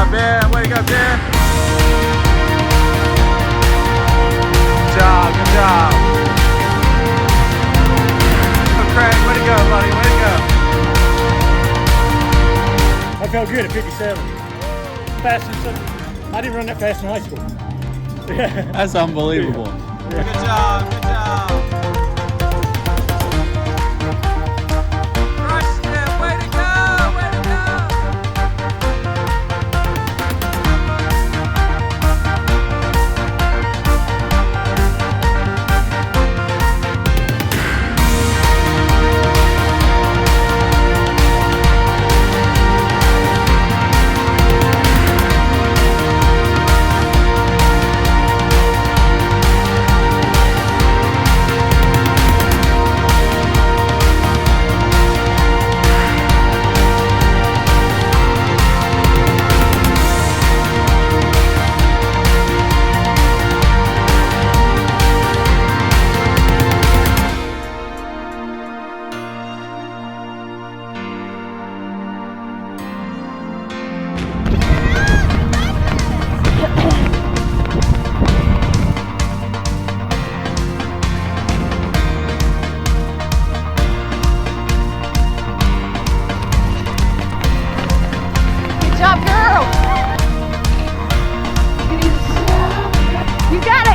job, Ben. Way to go, Ben. Good job, good job. Go, Craig. Way to go, buddy. Way to go. I felt good at 57. I didn't run that fast in high school. That's unbelievable. Yeah. Good job, good job. Crushed it. Way to go, way to go.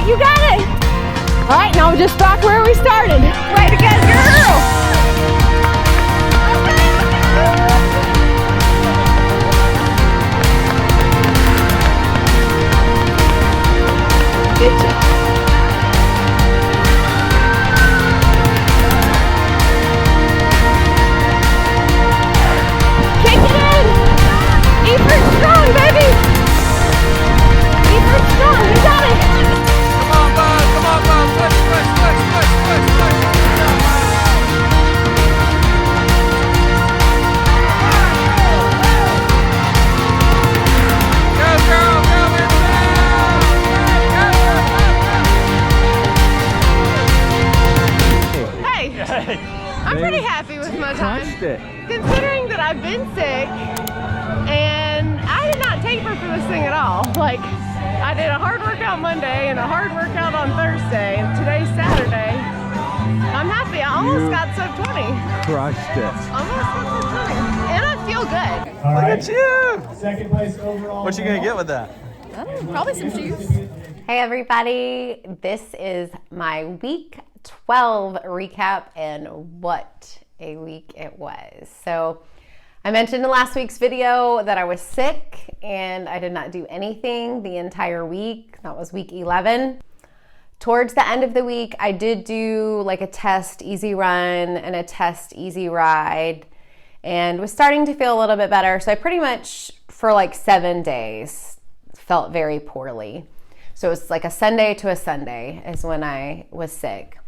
You got it! All right, now just back where we started. Way to go, girl! Good job. Kick it in! Eford strong, baby! Eford strong, you got it! I'm pretty happy with my time. Considering that I've been sick and I did not taper for this thing at all. Like, I did a hard workout Monday and a hard workout on Thursday, and today's Saturday. I'm happy. I almost got sub 20. Crushed it. Almost got sub 20. And I feel good. Look at you. Second place overall. What you gonna get with that? Probably some shoes. Hey everybody, this is my week 12 recap, and what a week it was. So I mentioned in last week's video that I was sick and I did not do anything the entire week. That was week 11. Towards the end of the week, I did do like a test easy run and a test easy ride and was starting to feel a little bit better. So I pretty much for like 7 days felt very poorly. So it's like a Sunday to a Sunday is when I was sick.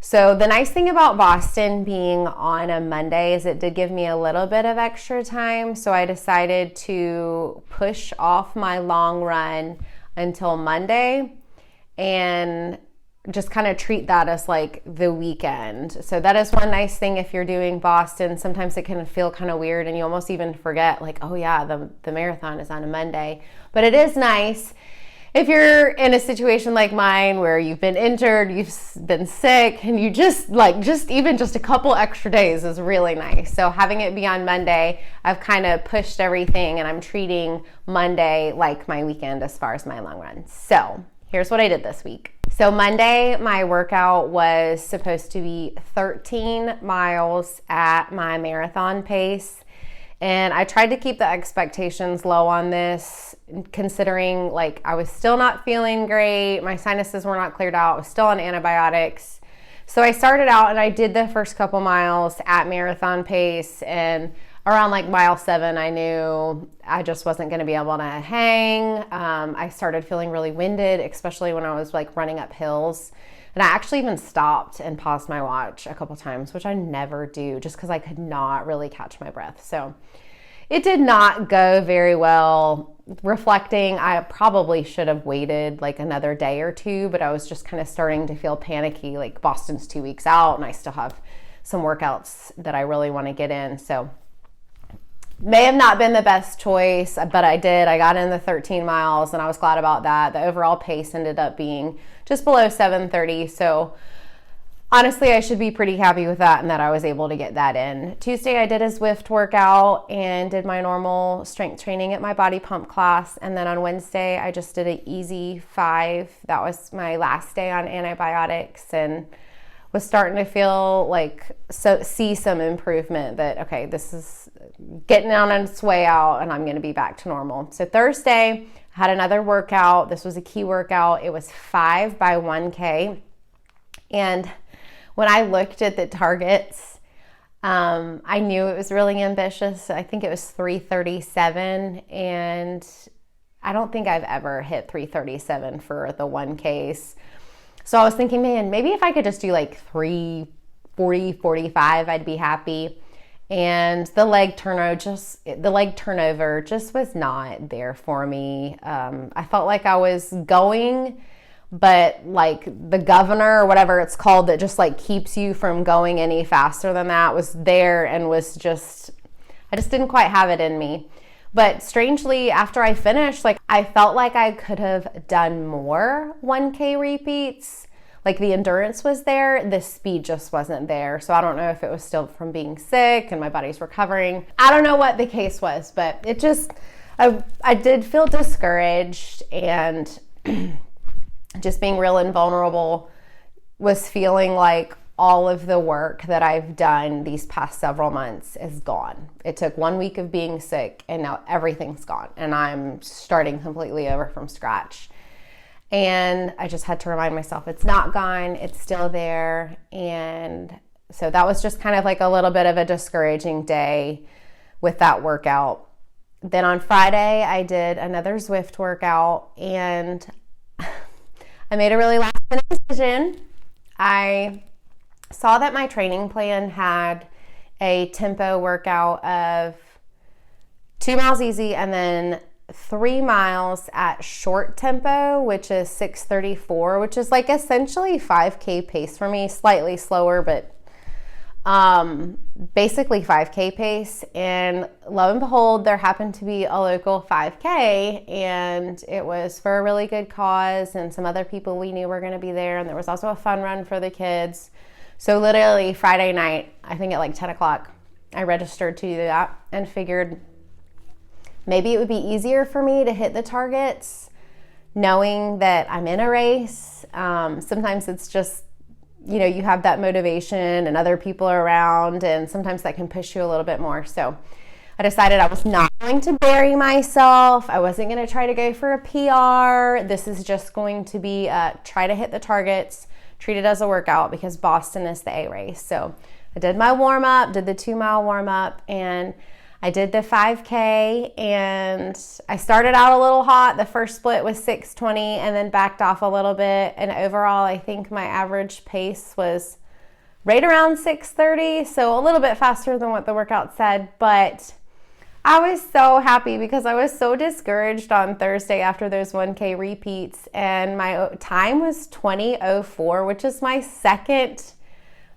So the nice thing about Boston being on a Monday is it did give me a little bit of extra time. So I decided to push off my long run until Monday and just kind of treat that as like the weekend. So that is one nice thing if you're doing Boston. Sometimes it can feel kind of weird and you almost even forget like, oh yeah, the marathon is on a Monday. But it is nice if you're in a situation like mine where you've been injured, you've been sick, and you just even a couple extra days is really nice. So having it be on Monday, I've kind of pushed everything and I'm treating Monday like my weekend as far as my long run. So here's what I did this week. So Monday, my workout was supposed to be 13 miles at my marathon pace. And I tried to keep the expectations low on this, considering like I was still not feeling great. My sinuses were not cleared out. I was still on antibiotics. So I started out and I did the first couple miles at marathon pace, and around like mile 7, I knew I just wasn't going to be able to hang. I started feeling really winded, especially when I was like running up hills. And I actually even stopped and paused my watch a couple times, which I never do, just because I could not really catch my breath. So it did not go very well. Reflecting, I probably should have waited like another day or two, but I was just kind of starting to feel panicky. Like Boston's 2 weeks out and I still have some workouts that I really want to get in. So may have not been the best choice, but I did. I got in the 13 miles and I was glad about that. The overall pace ended up being just below 7:30. So honestly, I should be pretty happy with that and that I was able to get that in. Tuesday, I did a Zwift workout and did my normal strength training at my body pump class. And then on Wednesday, I just did an easy 5. That was my last day on antibiotics and was starting to feel like, see some improvement that, okay, this is getting on its way out and I'm going to be back to normal. So Thursday, I had another workout. This was a key workout. It was 5 by 1K. And when I looked at the targets, I knew it was really ambitious. I think it was 337, and I don't think I've ever hit 337 for the 1Ks. So I was thinking, man, maybe if I could just do like 340, 45, I'd be happy. And the leg turnover just was not there for me. I felt like I was going, but like the governor or whatever it's called that just like keeps you from going any faster than that was there and was just, I just didn't quite have it in me. But strangely, after I finished, like I felt like I could have done more 1K repeats. Like the endurance was there, the speed just wasn't there. So I don't know if it was still from being sick and my body's recovering. I don't know what the case was, but it just, I did feel discouraged, and just being real and vulnerable was feeling like all of the work that I've done these past several months is gone. It took 1 week of being sick and now everything's gone and I'm starting completely over from scratch. And I just had to remind myself it's not gone, it's still there. And so that was just kind of like a little bit of a discouraging day with that workout. Then on Friday, I did another Zwift workout and I made a really last minute decision. I saw that my training plan had a tempo workout of 2 miles easy and then 3 miles at short tempo, which is 6:34, which is like essentially 5K pace for me, slightly slower, but basically 5K pace. And lo and behold, there happened to be a local 5K and it was for a really good cause and some other people we knew were going to be there. And there was also a fun run for the kids. So literally Friday night, I think at like 10 o'clock, I registered to do that and figured maybe it would be easier for me to hit the targets knowing that I'm in a race. Sometimes it's just, you know, you have that motivation and other people are around, and sometimes that can push you a little bit more. So I decided I was not going to bury myself. I wasn't going to try to go for a PR. This is just going to be try to hit the targets, treat it as a workout because Boston is the A race. So I did my warm up, did the 2 mile warm up, and I did the 5K, and I started out a little hot. The first split was 6:20 and then backed off a little bit. And overall, I think my average pace was right around 6:30, so a little bit faster than what the workout said. But I was so happy because I was so discouraged on Thursday after those 1K repeats, and my time was 20:04, which is my second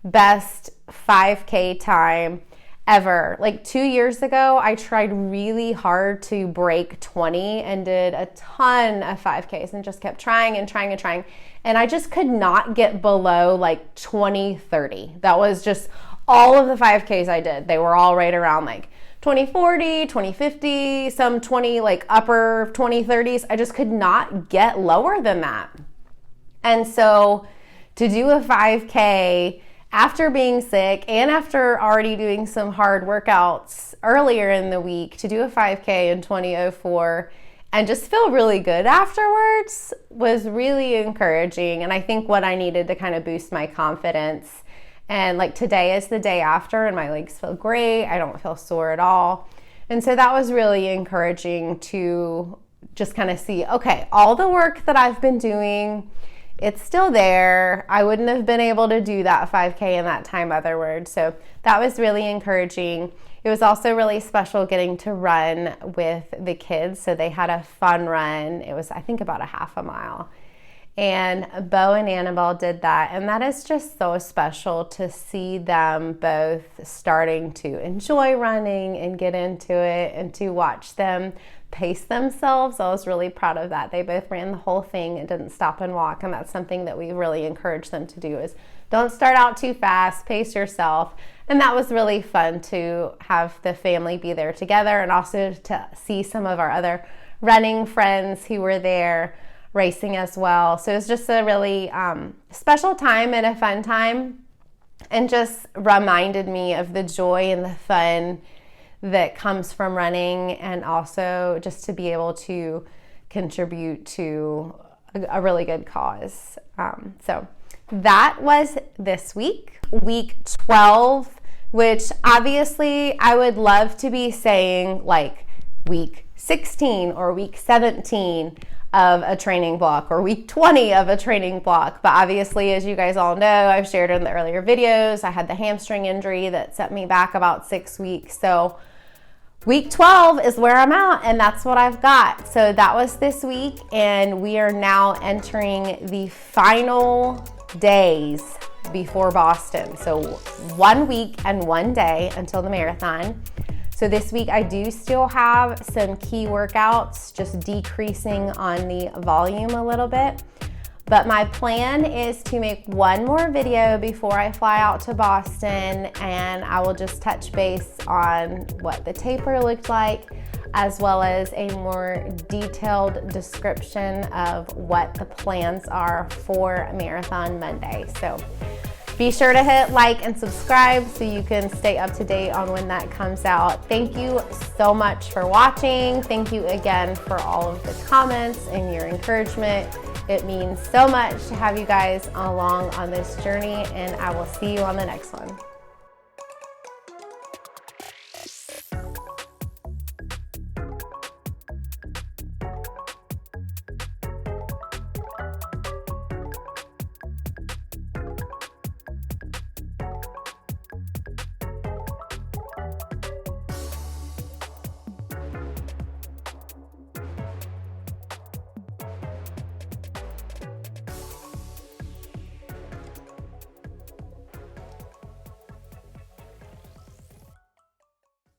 best 5K time ever. Like 2 years ago, I tried really hard to break 20 and did a ton of 5Ks and just kept trying and trying and trying. And I just could not get below like 2030. That was just all of the 5Ks I did. They were all right around like 2040, 2050, some 20, like upper 2030s. I just could not get lower than that. And so to do a 5K after being sick and after already doing some hard workouts earlier in the week, to do a 5K in 2004 and just feel really good afterwards was really encouraging. And I think what I needed to kind of boost my confidence. And like today is the day after and my legs feel great. I don't feel sore at all. And so that was really encouraging to just kind of see, okay, all the work that I've been doing, it's still there. I wouldn't have been able to do that 5K in that time otherwise. So that was really encouraging. It was also really special getting to run with the kids. So they had a fun run. It was, I think, about a half a mile. And BEAU and Annabelle did that, and that is just so special to see them both starting to enjoy running and get into it, and to watch them pace themselves. I was really proud of that. They both ran the whole thing and didn't stop and walk, and that's something that we really encourage them to do, is don't start out too fast, pace yourself. And that was really fun to have the family be there together, and also to see some of our other running friends who were there racing as well. So it was just a really special time and a fun time, and just reminded me of the joy and the fun that comes from running, and also just to be able to contribute to a really good cause. So that was this week, week 12, which obviously I would love to be saying like week 16 or week 17 of a training block, or week 20 of a training block. But obviously, as you guys all know, I've shared in the earlier videos, I had the hamstring injury that set me back about 6 weeks. So week 12 is where I'm at, and that's what I've got. So that was this week, and we are now entering the final days before Boston. So 1 week and 1 day until the marathon. So this week I do still have some key workouts, just decreasing on the volume a little bit. But my plan is to make one more video before I fly out to Boston, and I will just touch base on what the taper looked like, as well as a more detailed description of what the plans are for Marathon Monday. So be sure to hit like and subscribe so you can stay up to date on when that comes out. Thank you so much for watching. Thank you again for all of the comments and your encouragement. It means so much to have you guys along on this journey, and I will see you on the next one.